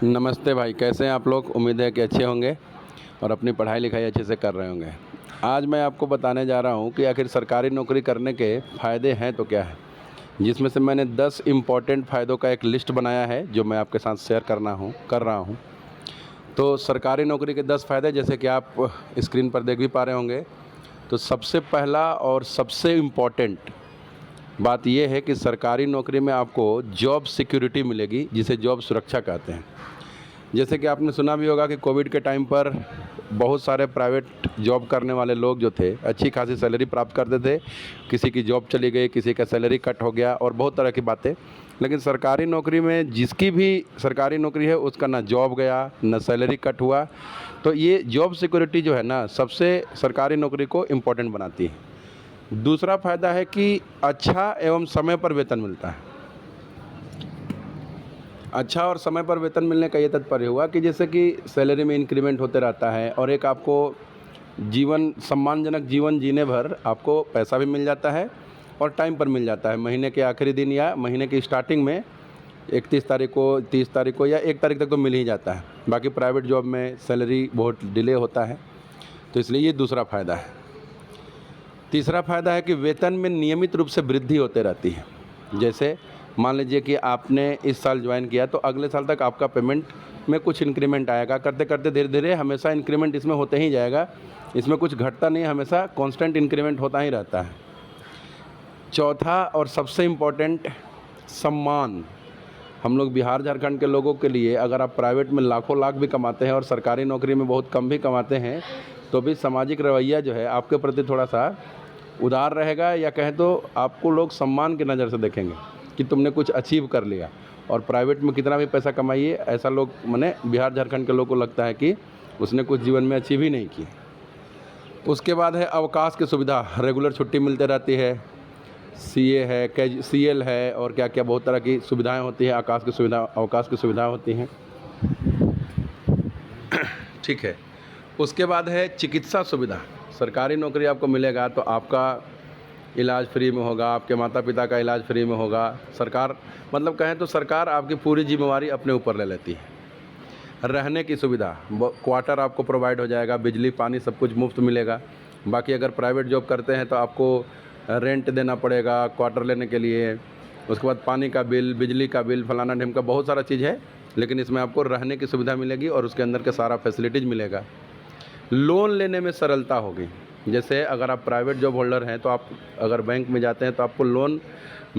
नमस्ते भाई, कैसे हैं आप लोग। उम्मीद है कि अच्छे होंगे और अपनी पढ़ाई लिखाई अच्छे से कर रहे होंगे। आज मैं आपको बताने जा रहा हूं कि आखिर सरकारी नौकरी करने के फ़ायदे हैं तो क्या है, जिसमें से मैंने 10 इम्पॉर्टेंट फ़ायदों का एक लिस्ट बनाया है जो मैं आपके साथ शेयर कर रहा हूं। तो सरकारी नौकरी के 10 फ़ायदे जैसे कि आप स्क्रीन पर देख भी पा रहे होंगे। तो सबसे पहला और सबसे इम्पॉर्टेंट बात यह है कि सरकारी नौकरी में आपको जॉब सिक्योरिटी मिलेगी, जिसे जॉब सुरक्षा कहते हैं। जैसे कि आपने सुना भी होगा कि कोविड के टाइम पर बहुत सारे प्राइवेट जॉब करने वाले लोग जो थे अच्छी खासी सैलरी प्राप्त करते थे। किसी की जॉब चली गई, किसी का सैलरी कट हो गया और बहुत तरह की बातें। लेकिन सरकारी नौकरी में जिसकी भी सरकारी नौकरी है उसका ना जॉब गया ना सैलरी कट हुआ। तो ये जॉब सिक्योरिटी जो है ना, सबसे सरकारी नौकरी को इम्पोर्टेंट बनाती है। दूसरा फ़ायदा है कि अच्छा एवं समय पर वेतन मिलता है। अच्छा और समय पर वेतन मिलने का ये तात्पर्य हुआ कि जैसे कि सैलरी में इंक्रीमेंट होते रहता है और एक आपको सम्मानजनक जीवन जीने भर आपको पैसा भी मिल जाता है और टाइम पर मिल जाता है। महीने के आखिरी दिन या महीने की स्टार्टिंग में 31 तारीख को, 30 तारीख को या 1 तारीख तक तो मिल ही जाता है। बाकी प्राइवेट जॉब में सैलरी बहुत डिले होता है, तो इसलिए ये दूसरा फ़ायदा है। तीसरा फ़ायदा है कि वेतन में नियमित रूप से वृद्धि होते रहती है। जैसे मान लीजिए कि आपने इस साल ज्वाइन किया तो अगले साल तक आपका पेमेंट में कुछ इंक्रीमेंट आएगा। करते करते धीरे धीरे हमेशा इंक्रीमेंट इसमें होते ही जाएगा। इसमें कुछ घटता नहीं, हमेशा कांस्टेंट इंक्रीमेंट होता ही रहता है। चौथा और सबसे इम्पोर्टेंट, सम्मान। हम लोग बिहार झारखंड के लोगों के लिए अगर आप प्राइवेट में लाखों लाख भी कमाते हैं और सरकारी नौकरी में बहुत कम भी कमाते हैं तो भी सामाजिक रवैया जो है आपके प्रति थोड़ा सा उदार रहेगा, या कहें तो आपको लोग सम्मान की नज़र से देखेंगे कि तुमने कुछ अचीव कर लिया। और प्राइवेट में कितना भी पैसा कमाइए, ऐसा लोग माने बिहार झारखंड के लोगों को लगता है कि उसने कुछ जीवन में अचीव ही नहीं की। उसके बाद है अवकाश की सुविधा। रेगुलर छुट्टी मिलती रहती है, सीए है, सीएल है और क्या क्या बहुत तरह की सुविधाएं होती हैं। अवकाश की सुविधा होती हैं। ठीक है। उसके बाद है चिकित्सा सुविधा। सरकारी नौकरी आपको मिलेगा तो आपका इलाज फ्री में होगा, आपके माता पिता का इलाज फ्री में होगा। सरकार मतलब कहें तो सरकार आपकी पूरी जिम्मेवारी अपने ऊपर ले लेती है। रहने की सुविधा, क्वार्टर आपको प्रोवाइड हो जाएगा, बिजली पानी सब कुछ मुफ्त मिलेगा। बाकी अगर प्राइवेट जॉब करते हैं तो आपको रेंट देना पड़ेगा क्वार्टर लेने के लिए। उसके बाद पानी का बिल, बिजली का बिल, फलाना ढिमका बहुत सारा चीज़ है। लेकिन इसमें आपको रहने की सुविधा मिलेगी और उसके अंदर के सारा फैसिलिटीज़ मिलेगा। लोन लेने में सरलता होगी। जैसे अगर आप प्राइवेट जॉब होल्डर हैं तो आप अगर बैंक में जाते हैं तो आपको लोन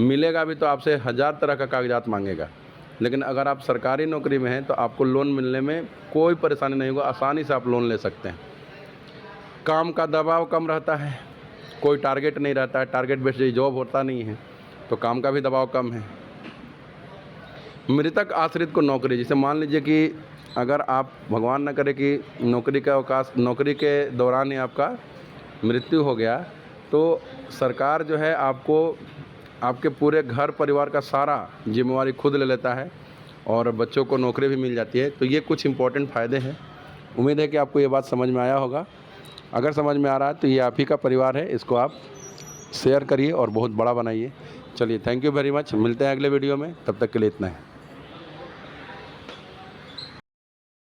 मिलेगा भी, तो आपसे 1000 तरह का कागजात मांगेगा। लेकिन अगर आप सरकारी नौकरी में हैं तो आपको लोन मिलने में कोई परेशानी नहीं होगा, आसानी से आप लोन ले सकते हैं। काम का दबाव कम रहता है, कोई टारगेट नहीं रहता है, टारगेट बेस्ड जॉब होता नहीं है तो काम का भी दबाव कम है। मृतक आश्रित को नौकरी, जैसे मान लीजिए कि अगर आप भगवान न करे कि नौकरी के दौरान ही आपका मृत्यु हो गया तो सरकार जो है आपको आपके पूरे घर परिवार का सारा जिम्मेवारी खुद ले लेता है और बच्चों को नौकरी भी मिल जाती है। तो ये कुछ इम्पोर्टेंट फ़ायदे हैं। उम्मीद है कि आपको ये बात समझ में आया होगा। अगर समझ में आ रहा है तो ये आप ही का परिवार है, इसको आप शेयर करिए और बहुत बड़ा बनाइए। चलिए, थैंक यू वेरी मच। मिलते हैं अगले वीडियो में, तब तक के लिए इतना है।